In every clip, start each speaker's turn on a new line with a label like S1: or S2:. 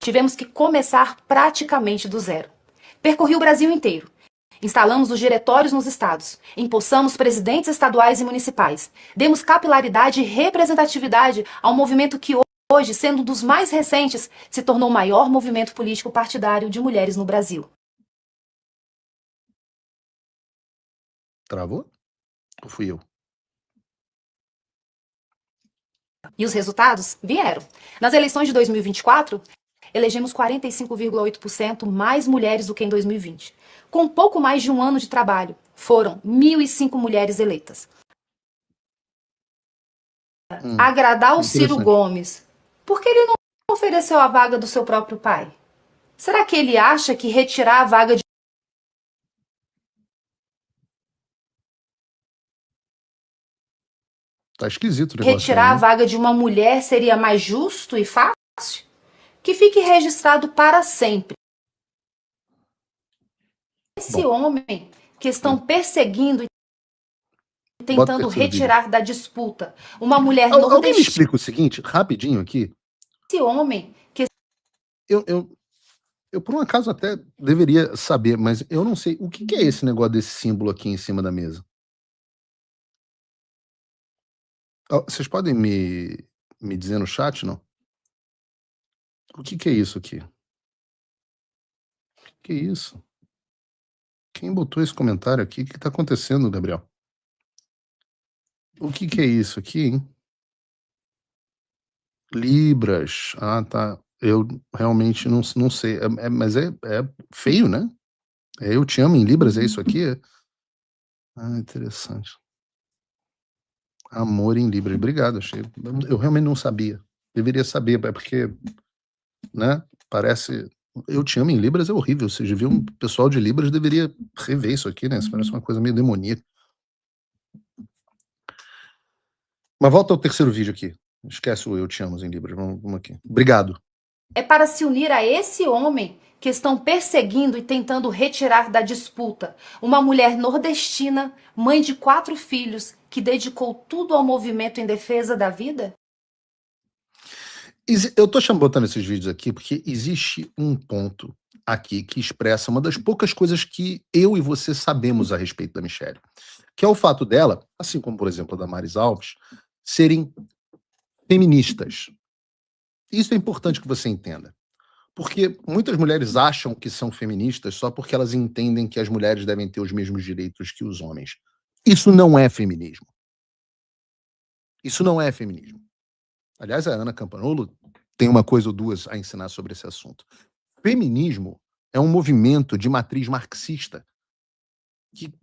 S1: tivemos que começar praticamente do zero. Percorri o Brasil inteiro. Instalamos os diretórios nos estados, empossamos presidentes estaduais e municipais, demos capilaridade e representatividade ao movimento que hoje, sendo um dos mais recentes, se tornou o maior movimento político partidário de mulheres no Brasil.
S2: Travou? Ou fui eu?
S1: E os resultados vieram. Nas eleições de 2024, elegemos 45,8% mais mulheres do que em 2020. Com pouco mais de um ano de trabalho, foram 1.005 mulheres eleitas. Agradar o Ciro Gomes, por que ele não ofereceu a vaga do seu próprio pai? Será que ele acha que retirar a vaga de
S2: Tá esquisito o negócio
S1: retirar
S2: aí,
S1: a vaga de uma mulher seria mais justo e fácil? Que fique registrado para sempre. Esse homem que estão perseguindo e tentando retirar da disputa uma mulher nordestina.
S2: Alguém me explica o seguinte, rapidinho aqui.
S1: Esse homem que...
S2: Eu por um acaso até deveria saber, mas eu não sei. O que é esse negócio desse símbolo aqui em cima da mesa? Vocês podem me dizer no chat, não? O que é isso aqui? Que é isso? Quem botou esse comentário aqui? O que tá acontecendo, Gabriel? O que é isso aqui, hein? Libras. Ah, tá. Eu realmente não sei. Mas é feio, né? Eu te amo em Libras, é isso aqui? Ah, interessante. Amor em Libras. Obrigado, achei. Eu realmente não sabia. Deveria saber, porque, né? Parece. Eu te amo em Libras é horrível. Você já viu um pessoal de Libras deveria rever isso aqui, né? Isso parece uma coisa meio demoníaca. Mas volta ao terceiro vídeo aqui. Esquece o Eu Te Amo em Libras. Vamos aqui. Obrigado.
S1: É para se unir a esse homem que estão perseguindo e tentando retirar da disputa uma mulher nordestina, mãe de 4 filhos, que dedicou tudo ao movimento em defesa da vida?
S2: Eu tô botando esses vídeos aqui porque existe um ponto aqui que expressa uma das poucas coisas que eu e você sabemos a respeito da Michelle, que é o fato dela, assim como, por exemplo, a da Maris Alves, serem feministas. Isso é importante que você entenda. Porque muitas mulheres acham que são feministas só porque elas entendem que as mulheres devem ter os mesmos direitos que os homens. Isso não é feminismo. Isso não é feminismo. Aliás, a Ana Campanolo tem uma coisa ou duas a ensinar sobre esse assunto. Feminismo é um movimento de matriz marxista,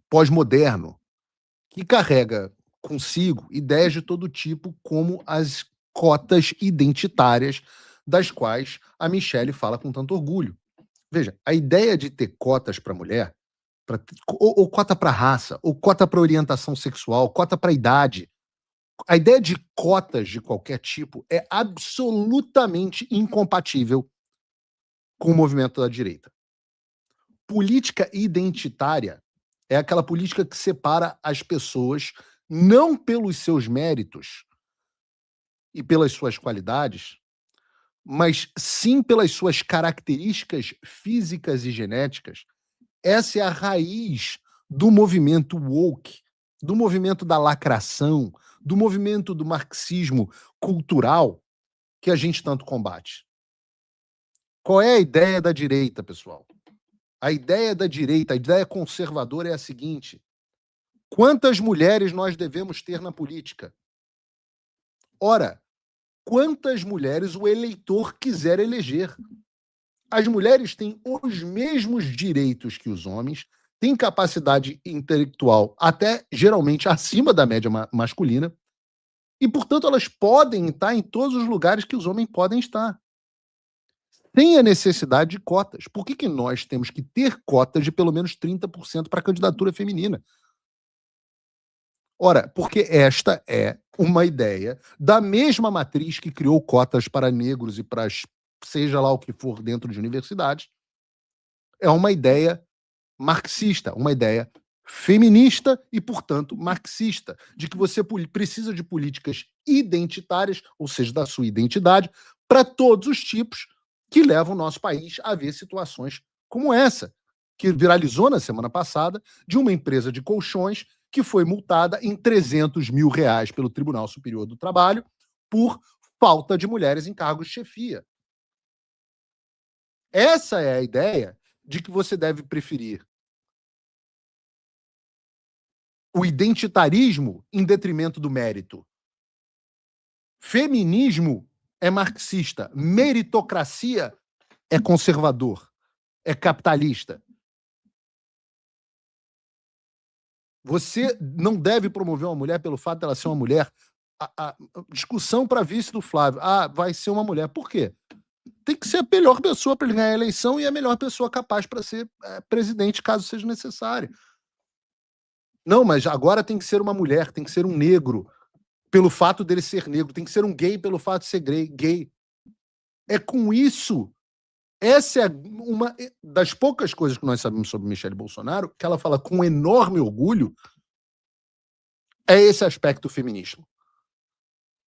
S2: pós-moderno, que carrega consigo ideias de todo tipo, como as cotas identitárias, das quais a Michelle fala com tanto orgulho. Veja, a ideia de ter cotas para mulher, ou cota para raça, ou cota para orientação sexual, cota para idade, a ideia de cotas de qualquer tipo é absolutamente incompatível com o movimento da direita. Política identitária é aquela política que separa as pessoas não pelos seus méritos e pelas suas qualidades, mas sim pelas suas características físicas e genéticas. Essa é a raiz do movimento woke, do movimento da lacração, do movimento do marxismo cultural que a gente tanto combate. Qual é a ideia da direita, pessoal? A ideia da direita, a ideia conservadora é a seguinte: quantas mulheres nós devemos ter na política? Ora, quantas mulheres o eleitor quiser eleger? As mulheres têm os mesmos direitos que os homens, têm capacidade intelectual até geralmente acima da média masculina, e, portanto, elas podem estar em todos os lugares que os homens podem estar. Tem a necessidade de cotas. Por que nós temos que ter cotas de pelo menos 30% para a candidatura feminina? Ora, porque esta é uma ideia da mesma matriz que criou cotas para negros e para seja lá o que for dentro de universidades. É uma ideia marxista, uma ideia feminista e, portanto, marxista, de que você precisa de políticas identitárias, ou seja, da sua identidade, para todos os tipos, que levam o nosso país a ver situações como essa, que viralizou na semana passada, de uma empresa de colchões que foi multada em R$ 300 mil pelo Tribunal Superior do Trabalho por falta de mulheres em cargos de chefia. Essa é a ideia de que você deve preferir o identitarismo em detrimento do mérito. Feminismo é marxista, meritocracia é conservador, é capitalista. Você não deve promover uma mulher pelo fato dela ser uma mulher. A discussão para vice do Flávio. Vai ser uma mulher. Por quê? Tem que ser a melhor pessoa para ele ganhar a eleição e a melhor pessoa capaz para ser presidente, caso seja necessário. Não, mas agora tem que ser uma mulher, tem que ser um negro, pelo fato dele ser negro, tem que ser um gay pelo fato de ser gay. É com isso. Essa é uma das poucas coisas que nós sabemos sobre Michele Bolsonaro, que ela fala com enorme orgulho, é esse aspecto feminista.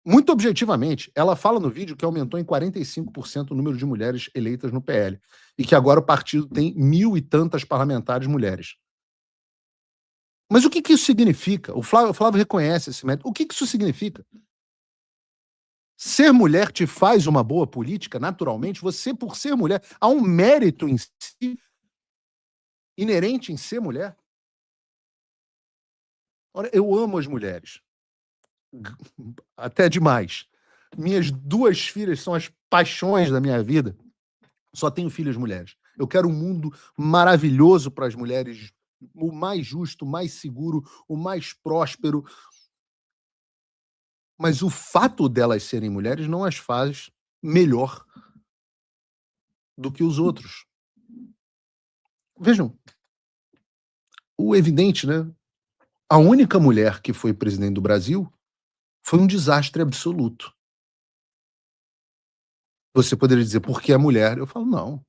S2: Muito objetivamente, ela fala no vídeo que aumentou em 45% o número de mulheres eleitas no PL e que agora o partido tem 1.000 e tantas parlamentares mulheres. Mas o que isso significa? O Flávio reconhece esse método. O que isso significa? Ser mulher te faz uma boa política, naturalmente? Você, por ser mulher, há um mérito em si, inerente em ser mulher? Ora, eu amo as mulheres. Até demais. Minhas 2 filhas são as paixões da minha vida. Só tenho filhas mulheres. Eu quero um mundo maravilhoso para as mulheres, o mais justo, o mais seguro, o mais próspero. Mas o fato delas serem mulheres não as faz melhor do que os outros. Vejam, o evidente, né? A única mulher que foi presidente do Brasil foi um desastre absoluto. Você poderia dizer, por que é mulher? Eu falo, não,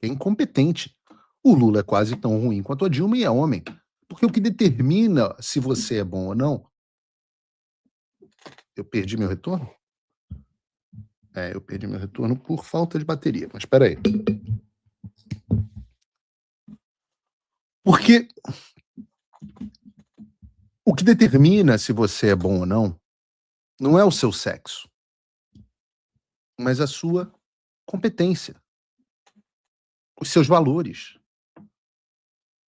S2: é incompetente. O Lula é quase tão ruim quanto a Dilma e é homem. Porque o que determina se você é bom ou não... Eu perdi meu retorno? Eu perdi meu retorno por falta de bateria, mas espera aí. Porque o que determina se você é bom ou não é o seu sexo, mas a sua competência, os seus valores.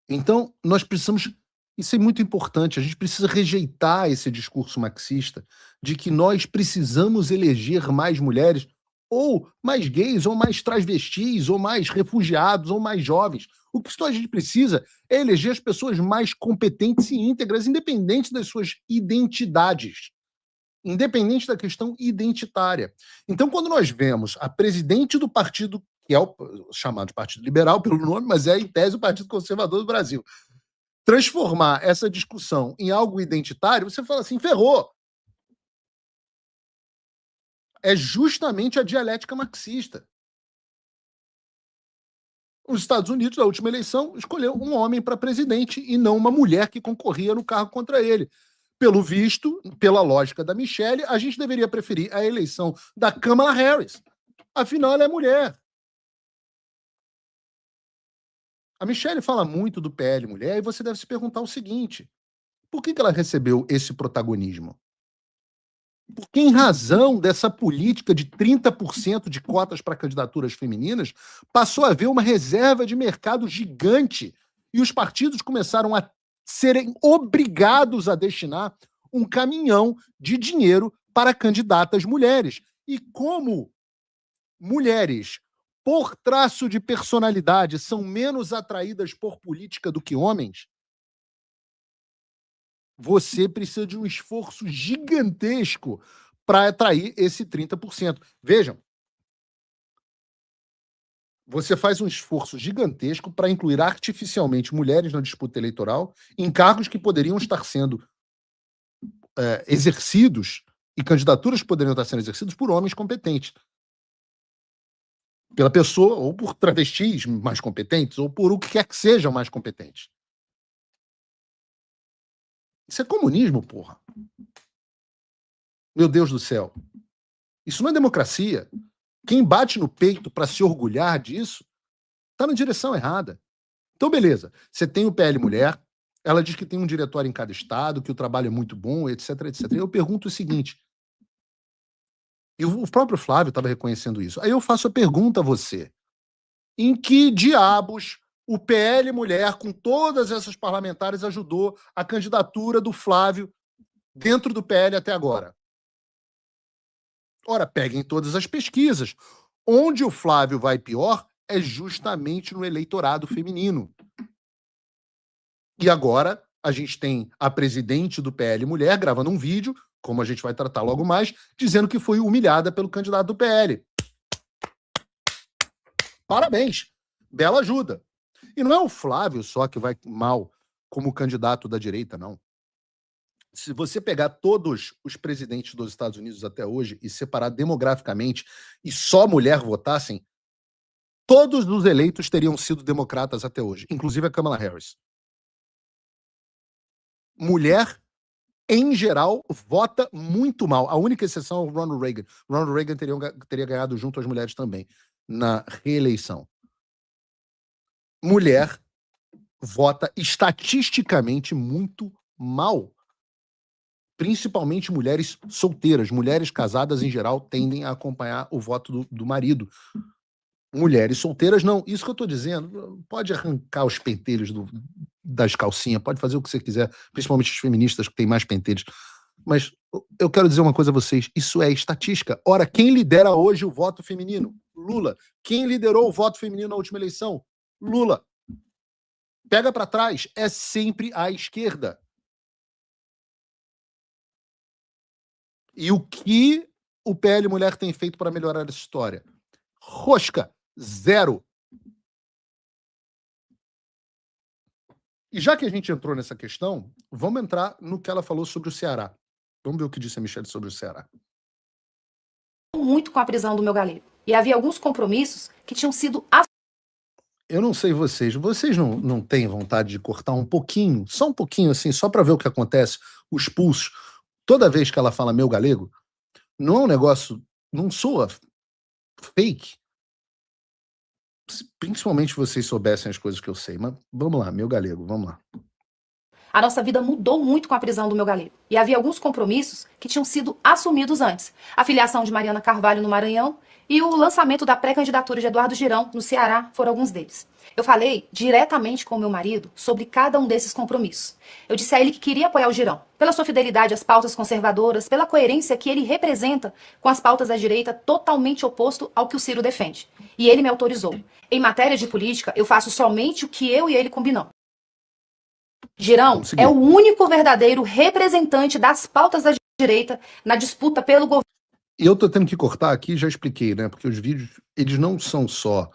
S2: Então, nós precisamos... Isso é muito importante, a gente precisa rejeitar esse discurso marxista de que nós precisamos eleger mais mulheres, ou mais gays, ou mais transvestis, ou mais refugiados, ou mais jovens. O que a gente precisa é eleger as pessoas mais competentes e íntegras, independente das suas identidades, independente da questão identitária. Então, quando nós vemos a presidente do partido, que é o chamado de Partido Liberal pelo nome, mas é, em tese, o Partido Conservador do Brasil, transformar essa discussão em algo identitário, você fala assim, ferrou. É justamente a dialética marxista. Os Estados Unidos, na última eleição, escolheu um homem para presidente e não uma mulher que concorria no cargo contra ele. Pelo visto, pela lógica da Michelle, a gente deveria preferir a eleição da Kamala Harris. Afinal, ela é mulher. A Michelle fala muito do PL mulher e você deve se perguntar o seguinte: por que ela recebeu esse protagonismo? Porque, em razão dessa política de 30% de cotas para candidaturas femininas, passou a haver uma reserva de mercado gigante e os partidos começaram a serem obrigados a destinar um caminhão de dinheiro para candidatas mulheres. E como mulheres, por traço de personalidade, são menos atraídas por política do que homens, você precisa de um esforço gigantesco para atrair esse 30%. Vejam, você faz um esforço gigantesco para incluir artificialmente mulheres na disputa eleitoral em cargos que poderiam estar sendo exercidos e candidaturas que poderiam estar sendo exercidas por homens competentes. Pela pessoa, ou por travestis mais competentes, ou por o que quer que sejam mais competentes. Isso é comunismo, porra. Meu Deus do céu. Isso não é democracia. Quem bate no peito para se orgulhar disso está na direção errada. Então, beleza. Você tem o PL Mulher, ela diz que tem um diretório em cada estado, que o trabalho é muito bom, etc, etc. Eu pergunto o seguinte, e o próprio Flávio estava reconhecendo isso. Aí eu faço a pergunta a você. Em que diabos o PL Mulher, com todas essas parlamentares, ajudou a candidatura do Flávio dentro do PL até agora? Ora, peguem todas as pesquisas. Onde o Flávio vai pior é justamente no eleitorado feminino. E agora a gente tem a presidente do PL Mulher gravando um vídeo, como a gente vai tratar logo mais, dizendo que foi humilhada pelo candidato do PL. Parabéns, bela ajuda. E não é o Flávio só que vai mal como candidato da direita, não. Se você pegar todos os presidentes dos Estados Unidos até hoje e separar demograficamente e só mulher votassem, todos os eleitos teriam sido democratas até hoje, inclusive a Kamala Harris. Mulher, em geral, vota muito mal. A única exceção é o Ronald Reagan. Ronald Reagan teria ganhado junto às mulheres também na reeleição. Mulher vota estatisticamente muito mal. Principalmente mulheres solteiras. Mulheres casadas, em geral, tendem a acompanhar o voto do marido. Mulheres solteiras, não. Isso que eu estou dizendo, pode arrancar os pentelhos das calcinhas, pode fazer o que você quiser, principalmente as feministas que têm mais pentelhos. Mas eu quero dizer uma coisa a vocês, isso é estatística. Ora, quem lidera hoje o voto feminino? Lula. Quem liderou o voto feminino na última eleição? Lula. Pega para trás, é sempre a esquerda. E o que o PL Mulher tem feito para melhorar essa história? Rosca, zero. E já que a gente entrou nessa questão, vamos entrar no que ela falou sobre o Ceará. Vamos ver o que disse a Michelle sobre o Ceará.
S1: Muito com a prisão do meu galego. E havia alguns compromissos que tinham sido...
S2: Eu não sei vocês não têm vontade de cortar um pouquinho, só um pouquinho assim, só para ver o que acontece, os pulsos. Toda vez que ela fala meu galego, não é um negócio, não soa fake. Principalmente se vocês soubessem as coisas que eu sei. Mas vamos lá, meu galego, vamos lá.
S1: A nossa vida mudou muito com a prisão do meu galego. E havia alguns compromissos que tinham sido assumidos antes. A filiação de Mariana Carvalho no Maranhão e o lançamento da pré-candidatura de Eduardo Girão no Ceará foram alguns deles. Eu falei diretamente com o meu marido sobre cada um desses compromissos. Eu disse a ele que queria apoiar o Girão, pela sua fidelidade às pautas conservadoras, pela coerência que ele representa com as pautas da direita, totalmente oposto ao que o Ciro defende. E ele me autorizou. Em matéria de política, eu faço somente o que eu e ele combinamos. Girão é o único verdadeiro representante das pautas da direita na disputa pelo governo.
S2: Eu tô tendo que cortar aqui, já expliquei, né? Porque os vídeos, eles não são só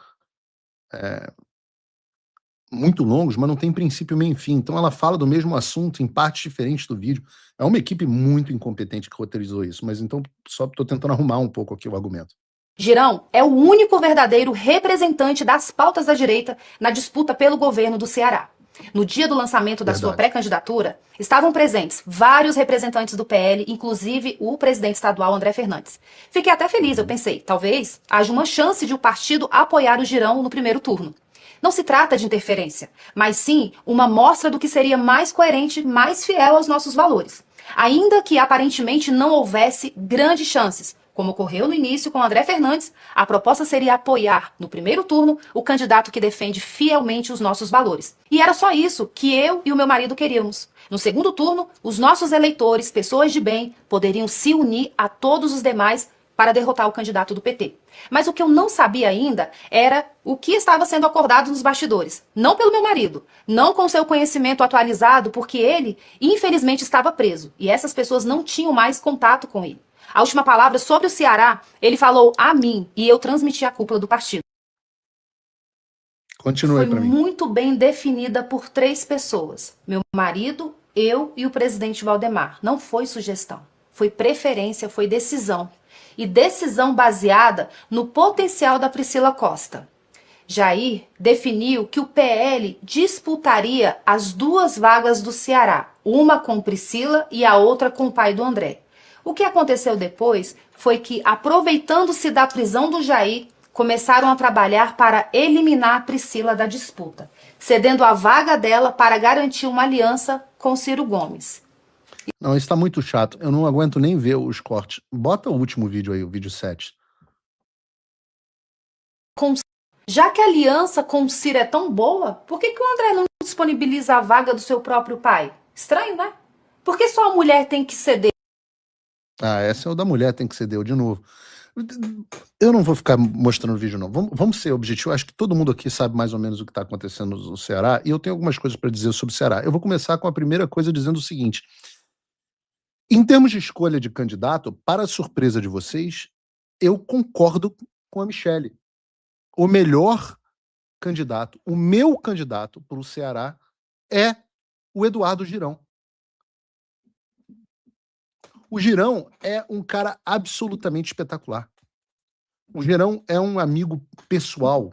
S2: muito longos, mas não tem princípio, meio e fim. Então ela fala do mesmo assunto em partes diferentes do vídeo. É uma equipe muito incompetente que roteirizou isso, mas então só tô tentando arrumar um pouco aqui o argumento.
S1: Girão é o único verdadeiro representante das pautas da direita na disputa pelo governo do Ceará. No dia do lançamento da sua pré-candidatura, estavam presentes vários representantes do PL, inclusive o presidente estadual André Fernandes. Fiquei até feliz, eu pensei, talvez haja uma chance de o partido apoiar o Girão no primeiro turno. Não se trata de interferência, mas sim uma mostra do que seria mais coerente, mais fiel aos nossos valores. Ainda que aparentemente não houvesse grandes chances, como ocorreu no início com André Fernandes, a proposta seria apoiar, no primeiro turno, o candidato que defende fielmente os nossos valores. E era só isso que eu e o meu marido queríamos. No segundo turno, os nossos eleitores, pessoas de bem, poderiam se unir a todos os demais para derrotar o candidato do PT. Mas o que eu não sabia ainda era o que estava sendo acordado nos bastidores. Não pelo meu marido, não com seu conhecimento atualizado, porque ele, infelizmente, estava preso. E essas pessoas não tinham mais contato com ele. A última palavra sobre o Ceará, ele falou a mim e eu transmiti a cúpula do partido.
S2: Continue para mim.
S1: Foi muito bem definida por 3 pessoas. Meu marido, eu e o presidente Valdemar. Não foi sugestão, foi preferência, foi decisão. E decisão baseada no potencial da Priscila Costa. Jair definiu que o PL disputaria as 2 vagas do Ceará, uma com Priscila e a outra com o pai do André. O que aconteceu depois foi que, aproveitando-se da prisão do Jair, começaram a trabalhar para eliminar Priscila da disputa, cedendo a vaga dela para garantir uma aliança com Ciro Gomes.
S2: Não, isso tá muito chato. Eu não aguento nem ver os cortes. Bota o último vídeo aí, o vídeo 7.
S1: Já que a aliança com o Ciro é tão boa, por que o André não disponibiliza a vaga do seu próprio pai? Estranho, né? Por que só a mulher tem que ceder?
S2: Ah, essa é o da mulher, tem que ceder de novo. Eu não vou ficar mostrando o vídeo, não. Vamos ser objetivo. Acho que todo mundo aqui sabe mais ou menos o que está acontecendo no Ceará, e eu tenho algumas coisas para dizer sobre o Ceará. Eu vou começar com a primeira coisa dizendo o seguinte: em termos de escolha de candidato, para a surpresa de vocês, eu concordo com a Michelle. O melhor candidato, o meu candidato para o Ceará é o Eduardo Girão. O Girão é um cara absolutamente espetacular. O Girão é um amigo pessoal.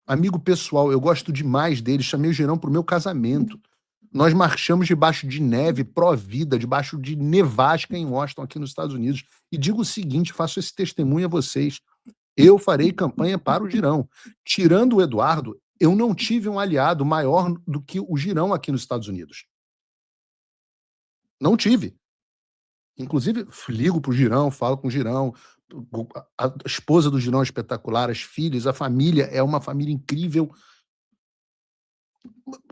S2: Amigo pessoal, eu gosto demais dele. Chamei o Girão pro meu casamento. Nós marchamos debaixo de neve, pró-vida, debaixo de nevasca em Washington, aqui nos Estados Unidos. E digo o seguinte, faço esse testemunho a vocês. Eu farei campanha para o Girão. Tirando o Eduardo, eu não tive um aliado maior do que o Girão aqui nos Estados Unidos. Não tive. Inclusive, ligo pro Girão, falo com o Girão, a esposa do Girão é espetacular, as filhas, a família é uma família incrível.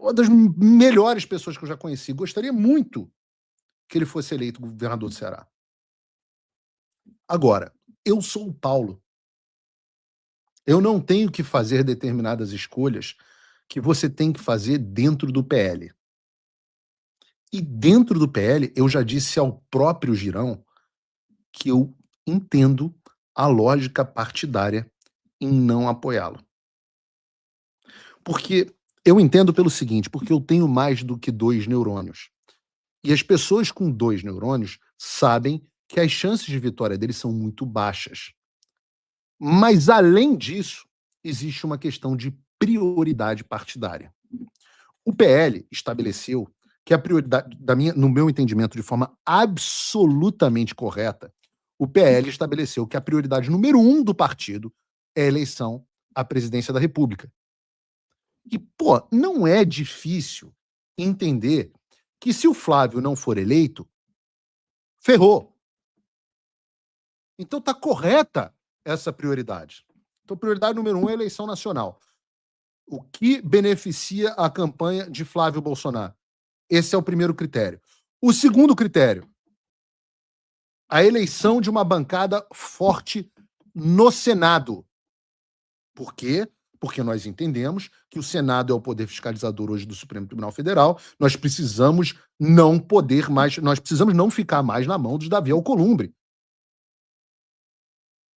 S2: Uma das melhores pessoas que eu já conheci. Gostaria muito que ele fosse eleito governador do Ceará. Agora, eu sou o Paulo. Eu não tenho que fazer determinadas escolhas que você tem que fazer dentro do PL. E dentro do PL, eu já disse ao próprio Girão que eu entendo a lógica partidária em não apoiá-lo. Porque eu entendo pelo seguinte, porque eu tenho mais do que 2 neurônios. E as pessoas com 2 neurônios sabem que as chances de vitória deles são muito baixas. Mas, além disso, existe uma questão de prioridade partidária. O PL estabeleceu que a prioridade, no meu entendimento, de forma absolutamente correta, o PL estabeleceu que a prioridade número 1 do partido é a eleição à presidência da República. E, pô, não é difícil entender que se o Flávio não for eleito, ferrou. Então tá correta essa prioridade. Então, prioridade número 1 é a eleição nacional. O que beneficia a campanha de Flávio Bolsonaro? Esse é o primeiro critério. O segundo critério, a eleição de uma bancada forte no Senado. Por quê? Porque nós entendemos que o Senado é o poder fiscalizador hoje do Supremo Tribunal Federal. Nós precisamos não ficar mais na mão dos Davi Alcolumbre.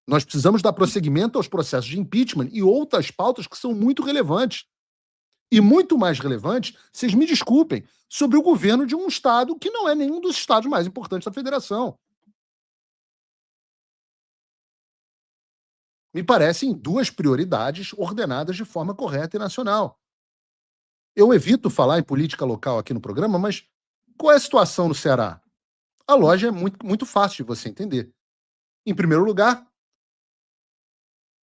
S2: Nós precisamos dar prosseguimento aos processos de impeachment e outras pautas que são muito relevantes. E muito mais relevantes, vocês me desculpem, sobre o governo de um estado que não é nenhum dos estados mais importantes da federação. Me parecem 2 prioridades ordenadas de forma correta e nacional. Eu evito falar em política local aqui no programa, mas qual é a situação no Ceará? A lógica é muito fácil de você entender. Em primeiro lugar,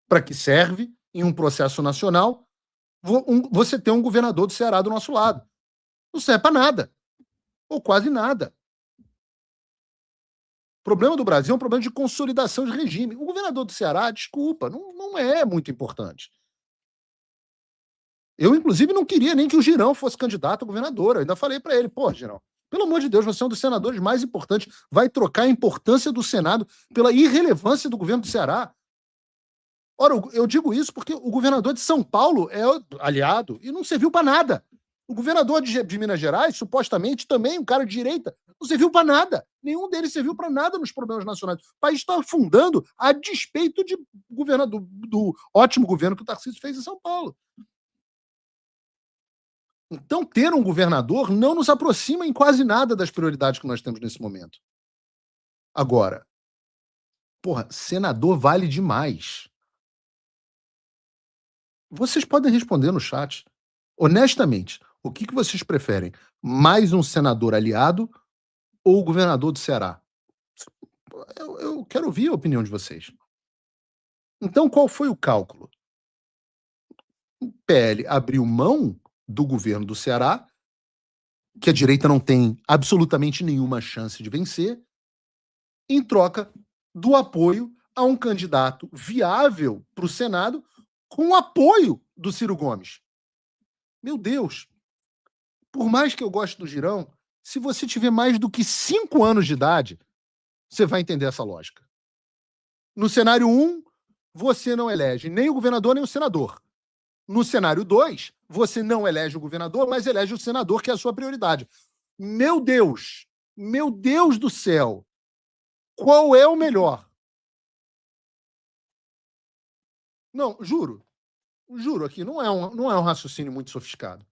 S2: para que serve, em um processo nacional, você ter um governador do Ceará do nosso lado. Não serve para nada. Ou quase nada. O problema do Brasil é um problema de consolidação de regime. O governador do Ceará, desculpa, não é muito importante. Eu, inclusive, não queria nem que o Girão fosse candidato a governador. Eu ainda falei para ele, pô, Girão, pelo amor de Deus, você é um dos senadores mais importantes. Vai trocar a importância do Senado pela irrelevância do governo do Ceará. Ora, eu digo isso porque o governador de São Paulo é aliado e não serviu para nada. O governador de Minas Gerais, supostamente, também um cara de direita, não serviu para nada. Nenhum deles serviu para nada nos problemas nacionais. O país está afundando a despeito do ótimo governo que o Tarcísio fez em São Paulo. Então, ter um governador não nos aproxima em quase nada das prioridades que nós temos nesse momento. Agora, porra, senador vale demais. Vocês podem responder no chat. Honestamente, o que vocês preferem? Mais um senador aliado ou o governador do Ceará? Eu quero ouvir a opinião de vocês. Então, qual foi o cálculo? O PL abriu mão do governo do Ceará, que a direita não tem absolutamente nenhuma chance de vencer, em troca do apoio a um candidato viável para o Senado com o apoio do Ciro Gomes. Meu Deus! Por mais que eu goste do Girão, se você tiver mais do que 5 anos de idade, você vai entender essa lógica. No cenário 1, você não elege nem o governador nem o senador. No cenário 2, você não elege o governador, mas elege o senador, que é a sua prioridade. Meu Deus do céu, qual é o melhor? Não, juro aqui, não é um raciocínio muito sofisticado.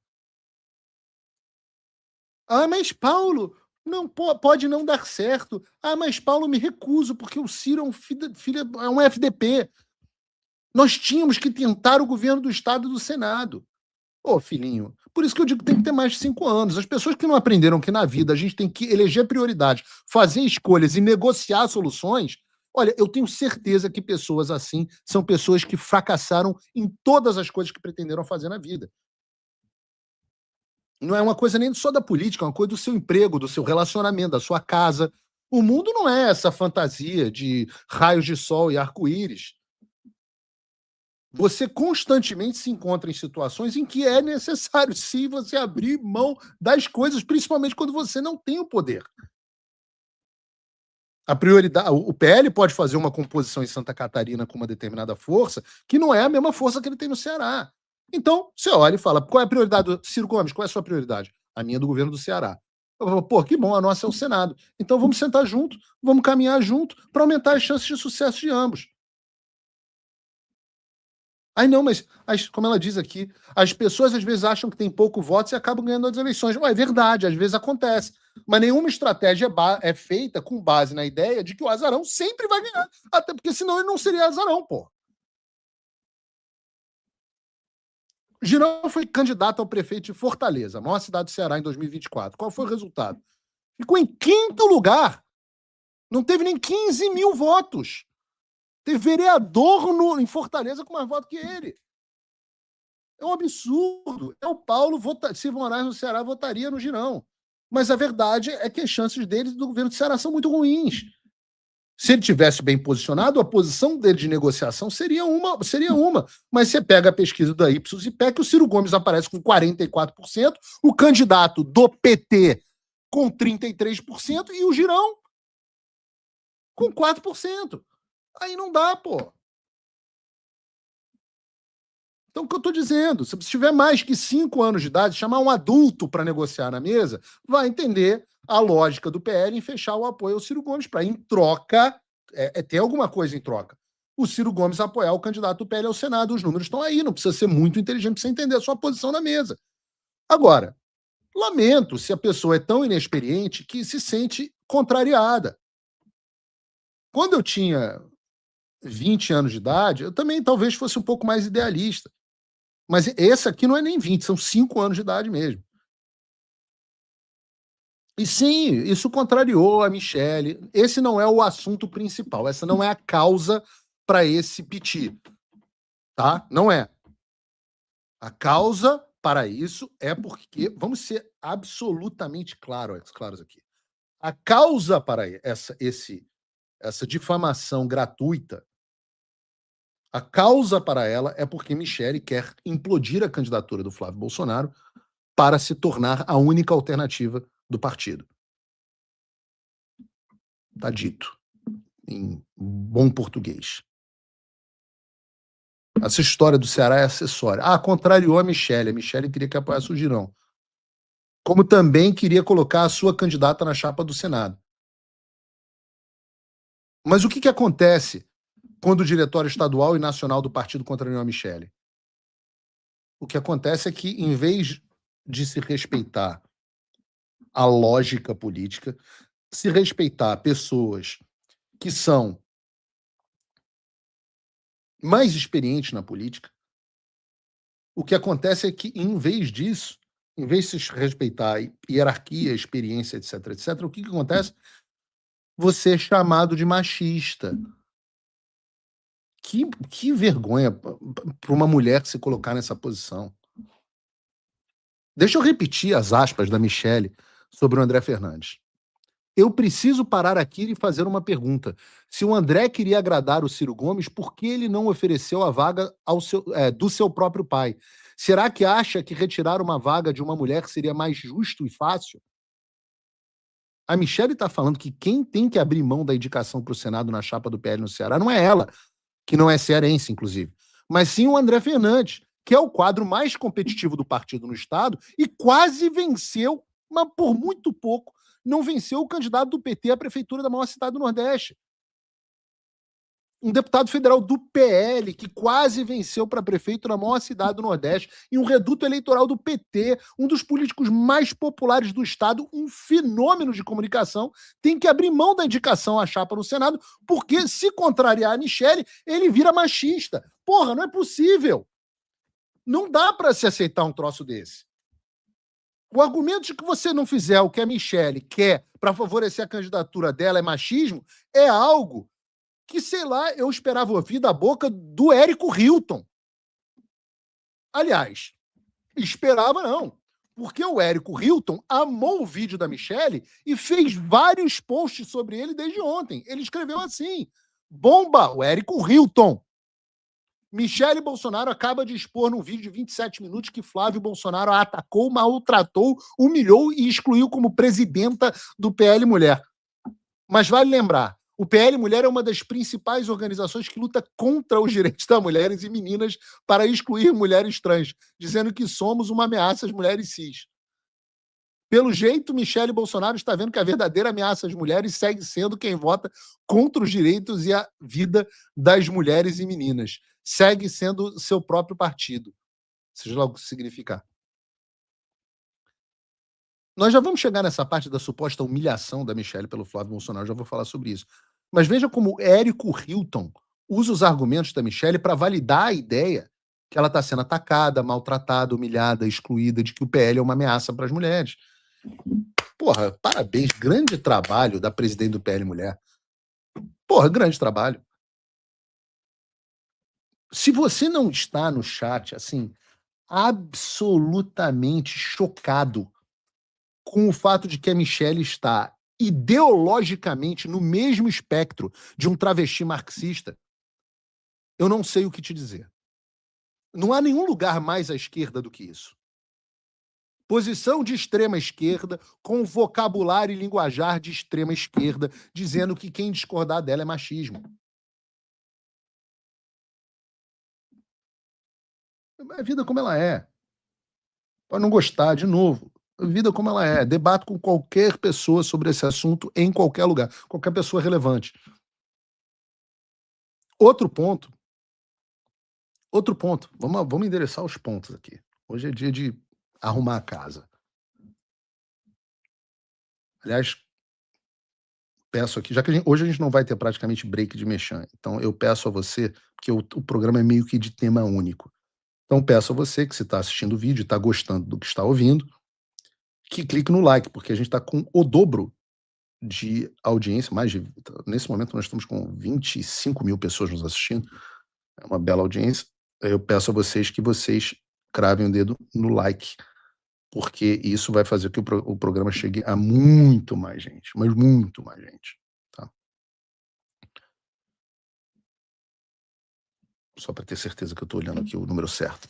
S2: Ah, mas Paulo, não pode não dar certo. Ah, mas Paulo, me recuso, porque o Ciro é um FDP. Nós tínhamos que tentar o governo do Estado e do Senado. Ô, filhinho, por isso que eu digo que tem que ter mais de 5 anos. As pessoas que não aprenderam que na vida a gente tem que eleger prioridades, fazer escolhas e negociar soluções. Olha, eu tenho certeza que pessoas assim são pessoas que fracassaram em todas as coisas que pretenderam fazer na vida. Não é uma coisa nem só da política, é uma coisa do seu emprego, do seu relacionamento, da sua casa. O mundo não é essa fantasia de raios de sol e arco-íris. Você constantemente se encontra em situações em que é necessário, sim, você abrir mão das coisas, principalmente quando você não tem o poder. A prioridade, o PL pode fazer uma composição em Santa Catarina com uma determinada força, que não é a mesma força que ele tem no Ceará. Então, você olha e fala: qual é a prioridade do Ciro Gomes? Qual é a sua prioridade? A minha é do governo do Ceará. Eu falo: pô, que bom, a nossa é o Senado. Então vamos sentar junto, vamos caminhar junto para aumentar as chances de sucesso de ambos. Aí não, mas como ela diz aqui, as pessoas às vezes acham que tem pouco votos e acabam ganhando as eleições. Ué, é verdade, às vezes acontece. Mas nenhuma estratégia é feita com base na ideia de que o azarão sempre vai ganhar. Até porque senão ele não seria azarão, pô. Girão foi candidato ao prefeito de Fortaleza, a maior cidade do Ceará, em 2024. Qual foi o resultado? Ficou em 5º lugar. Não teve nem 15 mil votos. Teve vereador em Fortaleza com mais votos que ele. É um absurdo. É o Paulo, se Moraes no Ceará, votaria no Girão. Mas a verdade é que as chances dele do governo do Ceará são muito ruins. Se ele tivesse bem posicionado, a posição dele de negociação seria uma. Mas você pega a pesquisa da Ipsos e pega que o Ciro Gomes aparece com 44%, o candidato do PT com 33% e o Girão com 4%. Aí não dá, pô. Então, o que eu estou dizendo, se você tiver mais que 5 anos de idade, chamar um adulto para negociar na mesa, vai entender a lógica do PL em fechar o apoio ao Ciro Gomes, para, em troca, ter alguma coisa em troca. O Ciro Gomes apoiar o candidato do PL ao Senado. Os números estão aí, não precisa ser muito inteligente para você entender a sua posição na mesa. Agora, lamento se a pessoa é tão inexperiente que se sente contrariada. Quando eu tinha 20 anos de idade, eu também talvez fosse um pouco mais idealista. Mas esse aqui não é nem 20, são 5 anos de idade mesmo. E sim, isso contrariou a Michelle. Esse não é o assunto principal, essa não é a causa para esse piti, tá? Não é. A causa para isso é porque, vamos ser absolutamente claros aqui. A causa para essa difamação gratuita, a causa para ela é porque Michelle quer implodir a candidatura do Flávio Bolsonaro para se tornar a única alternativa do partido. Está dito, em bom português. Essa história do Ceará é acessória. Contrariou a Michelle. A Michelle queria que apoiasse o Girão. Como também queria colocar a sua candidata na chapa do Senado. Mas o que acontece quando o diretório estadual e nacional do partido contrariou a Michelle? O que acontece é que, em vez de se respeitar a lógica política, se respeitar pessoas que são mais experientes na política, o que acontece é que, em vez disso, em vez de se respeitar hierarquia, experiência, etc., o que acontece? você é chamado de machista. Que vergonha para uma mulher se colocar nessa posição. Deixa eu repetir as aspas da Michelle sobre o André Fernandes. Eu preciso parar aqui e fazer uma pergunta. Se o André queria agradar o Ciro Gomes, por que ele não ofereceu a vaga do seu próprio pai? Será que acha que retirar uma vaga de uma mulher seria mais justo e fácil? A Michelle está falando que quem tem que abrir mão da indicação para o Senado na chapa do PL no Ceará não é ela, que não é cearense, inclusive, mas sim o André Fernandes, que é o quadro mais competitivo do partido no Estado e quase venceu, mas por muito pouco, não venceu o candidato do PT à prefeitura da maior cidade do Nordeste. Um deputado federal do PL que quase venceu para prefeito na maior cidade do Nordeste, em um reduto eleitoral do PT, um dos políticos mais populares do Estado, um fenômeno de comunicação, tem que abrir mão da indicação à chapa no Senado, porque se contrariar a Michelle, ele vira machista. Porra, não é possível. Não dá para se aceitar um troço desse. O argumento de que você não fizer o que a Michelle quer para favorecer a candidatura dela é machismo é algo que, sei lá, eu esperava ouvir da boca do Érico Hilton. Aliás, esperava não, porque o Érico Hilton amou o vídeo da Michelle e fez vários posts sobre ele desde ontem. Ele escreveu assim: bomba, o Érico Hilton. Michelle Bolsonaro acaba de expor num vídeo de 27 minutos que Flávio Bolsonaro a atacou, maltratou, humilhou e excluiu como presidenta do PL Mulher. Mas vale lembrar, o PL Mulher é uma das principais organizações que luta contra os direitos das mulheres e meninas para excluir mulheres trans, dizendo que somos uma ameaça às mulheres cis. Pelo jeito, Michelle Bolsonaro está vendo que a verdadeira ameaça às mulheres segue sendo quem vota contra os direitos e a vida das mulheres e meninas. Segue sendo seu próprio partido, seja lá o que significar. Nós já vamos chegar nessa parte da suposta humilhação da Michelle pelo Flávio Bolsonaro, já vou falar sobre isso. Mas veja como Érico Hilton usa os argumentos da Michelle para validar a ideia que ela está sendo atacada, maltratada, humilhada, excluída, de que o PL é uma ameaça para as mulheres. Porra, parabéns, grande trabalho da presidente do PL Mulher. Porra, grande trabalho. Se você não está no chat, assim, absolutamente chocado com o fato de que a Michelle está ideologicamente no mesmo espectro de um travesti marxista, eu não sei o que te dizer. Não há nenhum lugar mais à esquerda do que isso. Posição de extrema esquerda com vocabulário e linguajar de extrema esquerda, dizendo que quem discordar dela é machismo. A vida como ela é. Pode não gostar, de novo. A vida como ela é. Debato com qualquer pessoa sobre esse assunto em qualquer lugar. Qualquer pessoa relevante. Outro ponto. Vamos endereçar os pontos aqui. Hoje é dia de arrumar a casa. Aliás, peço aqui, já que hoje a gente não vai ter praticamente break de mexã, então eu peço a você, porque o programa é meio que de tema único. Então peço a você que se está assistindo o vídeo e está gostando do que está ouvindo, que clique no like, porque a gente está com o dobro de audiência, nesse momento nós estamos com 25 mil pessoas nos assistindo, é uma bela audiência. Eu peço a vocês que vocês cravem o dedo no like, porque isso vai fazer que o programa chegue a muito mais gente, mas muito mais gente, tá? Só para ter certeza que eu estou olhando aqui o número certo.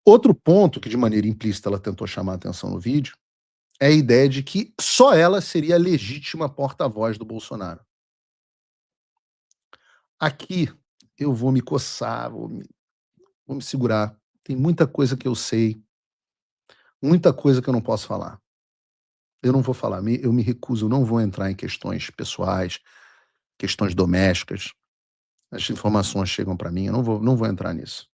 S2: Outro ponto que de maneira implícita ela tentou chamar a atenção no vídeo é a ideia de que só ela seria a legítima porta-voz do Bolsonaro. Aqui eu vou me coçar, vou me segurar. Tem muita coisa que eu sei, muita coisa que eu não posso falar. Eu não vou falar, eu me recuso, eu não vou entrar em questões pessoais, questões domésticas. As informações chegam para mim, eu não vou entrar nisso.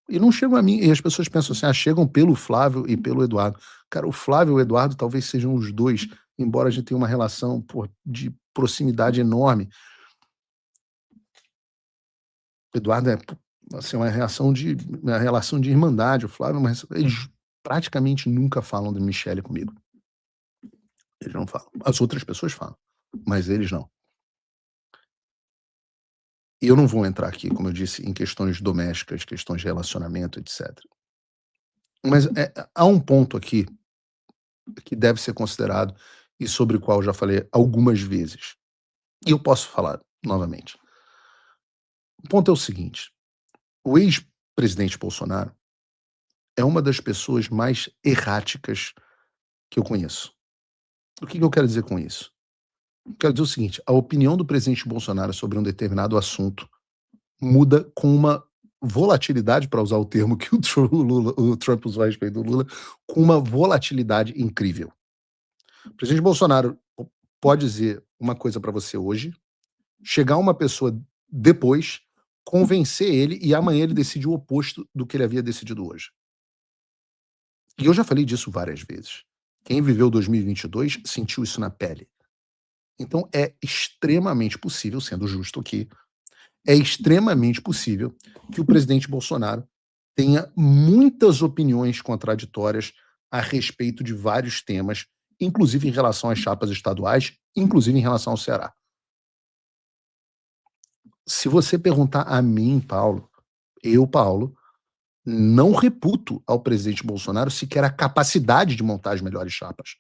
S2: E não chegam a mim, e as pessoas pensam assim, chegam pelo Flávio e pelo Eduardo. Cara, o Flávio e o Eduardo talvez sejam os dois, embora a gente tenha uma relação de proximidade enorme. O Eduardo é assim, uma relação de irmandade, o Flávio é eles praticamente nunca falam de Michelle comigo. Eles não falam. As outras pessoas falam, mas eles não. E eu não vou entrar aqui, como eu disse, em questões domésticas, questões de relacionamento, etc. Mas há um ponto aqui que deve ser considerado e sobre o qual eu já falei algumas vezes. E eu posso falar novamente. O ponto é o seguinte: o ex-presidente Bolsonaro é uma das pessoas mais erráticas que eu conheço. O que eu quero dizer com isso? Eu quero dizer o seguinte: a opinião do presidente Bolsonaro sobre um determinado assunto muda com uma volatilidade, para usar o termo que o Trump usou a respeito do Lula, com uma volatilidade incrível. O presidente Bolsonaro pode dizer uma coisa para você hoje, chegar uma pessoa depois, convencer ele e amanhã ele decide o oposto do que ele havia decidido hoje. E eu já falei disso várias vezes. Quem viveu 2022 sentiu isso na pele. Então é extremamente possível, sendo justo aqui, é extremamente possível que o presidente Bolsonaro tenha muitas opiniões contraditórias a respeito de vários temas, inclusive em relação às chapas estaduais, inclusive em relação ao Ceará. Se você perguntar a mim, Paulo, Paulo, não reputo ao presidente Bolsonaro sequer a capacidade de montar as melhores chapas.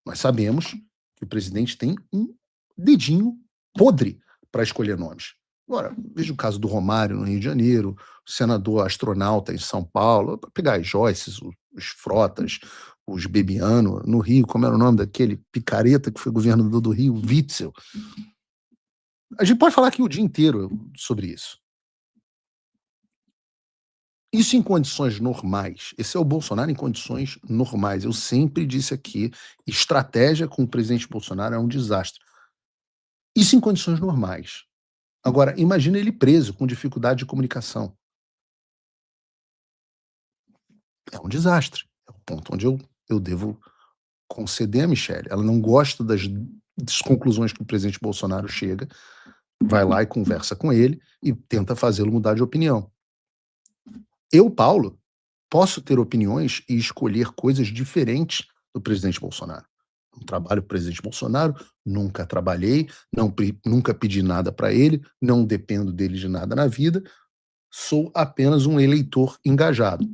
S2: Nós sabemos que o presidente tem um dedinho podre para escolher nomes. Agora, veja o caso do Romário no Rio de Janeiro, o senador astronauta em São Paulo, para pegar as Joyces, os Frotas, os Bebiano, no Rio, como era o nome daquele picareta que foi governador do Rio, Witzel. A gente pode falar aqui o dia inteiro sobre isso. Isso em condições normais. Esse é o Bolsonaro em condições normais. Eu sempre disse aqui, estratégia com o presidente Bolsonaro é um desastre. Isso em condições normais. Agora, imagina ele preso, com dificuldade de comunicação. É um desastre. É o ponto onde eu devo conceder a Michelle. Ela não gosta das conclusões que o presidente Bolsonaro chega, vai lá e conversa com ele e tenta fazê-lo mudar de opinião. Eu, Paulo, posso ter opiniões e escolher coisas diferentes do presidente Bolsonaro. Não trabalho com o presidente Bolsonaro, nunca trabalhei, nunca pedi nada para ele, não dependo dele de nada na vida, sou apenas um eleitor engajado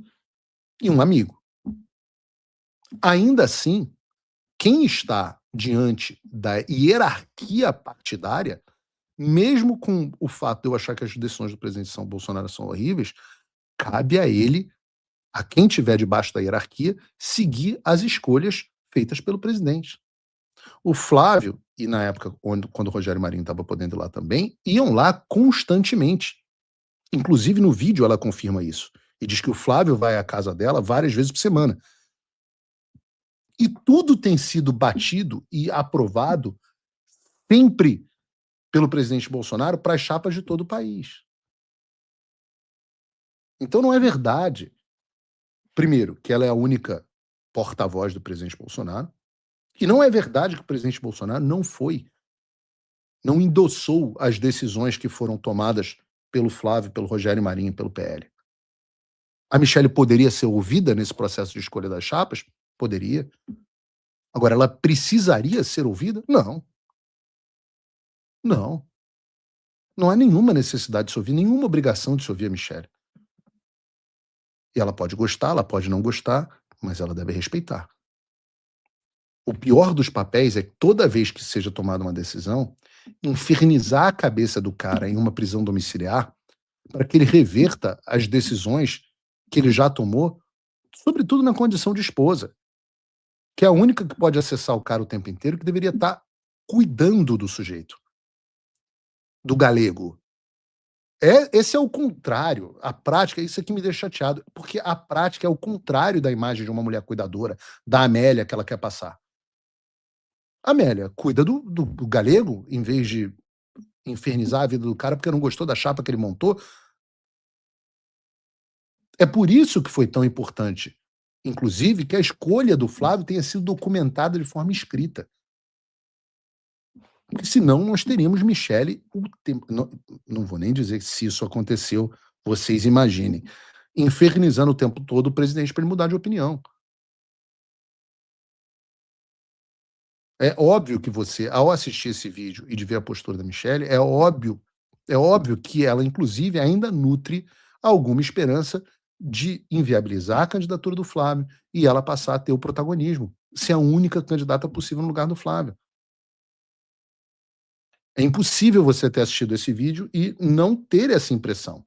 S2: e um amigo. Ainda assim, quem está diante da hierarquia partidária, mesmo com o fato de eu achar que as decisões do presidente Bolsonaro são horríveis, cabe a ele, a quem estiver debaixo da hierarquia, seguir as escolhas feitas pelo presidente. O Flávio, e na época quando o Rogério Marinho estava podendo ir lá também, iam lá constantemente. Inclusive no vídeo ela confirma isso. E diz que o Flávio vai à casa dela várias vezes por semana. E tudo tem sido batido e aprovado sempre pelo presidente Bolsonaro para as chapas de todo o país. Então não é verdade, primeiro, que ela é a única porta-voz do presidente Bolsonaro, e não é verdade que o presidente Bolsonaro não endossou as decisões que foram tomadas pelo Flávio, pelo Rogério Marinho e pelo PL. A Michelle poderia ser ouvida nesse processo de escolha das chapas? Poderia. Agora, ela precisaria ser ouvida? Não. Não. Não há nenhuma necessidade de se ouvir, nenhuma obrigação de se ouvir a Michelle. E ela pode gostar, ela pode não gostar, mas ela deve respeitar. O pior dos papéis é que toda vez que seja tomada uma decisão, infernizar a cabeça do cara em uma prisão domiciliar para que ele reverta as decisões que ele já tomou, sobretudo na condição de esposa, que é a única que pode acessar o cara o tempo inteiro, que deveria estar cuidando do sujeito, do galego. Esse é o contrário. A prática, isso aqui me deixa chateado, porque a prática é o contrário da imagem de uma mulher cuidadora, da Amélia que ela quer passar. A Amélia cuida do galego, em vez de infernizar a vida do cara porque não gostou da chapa que ele montou. É por isso que foi tão importante, inclusive, que a escolha do Flávio tenha sido documentada de forma escrita. Porque senão nós teríamos Michelle o tempo. Não vou nem dizer que se isso aconteceu, vocês imaginem. Infernizando o tempo todo o presidente para ele mudar de opinião. É óbvio que você, ao assistir esse vídeo e de ver a postura da Michelle, é óbvio que ela, inclusive, ainda nutre alguma esperança de inviabilizar a candidatura do Flávio e ela passar a ter o protagonismo, ser a única candidata possível no lugar do Flávio. É impossível você ter assistido esse vídeo e não ter essa impressão.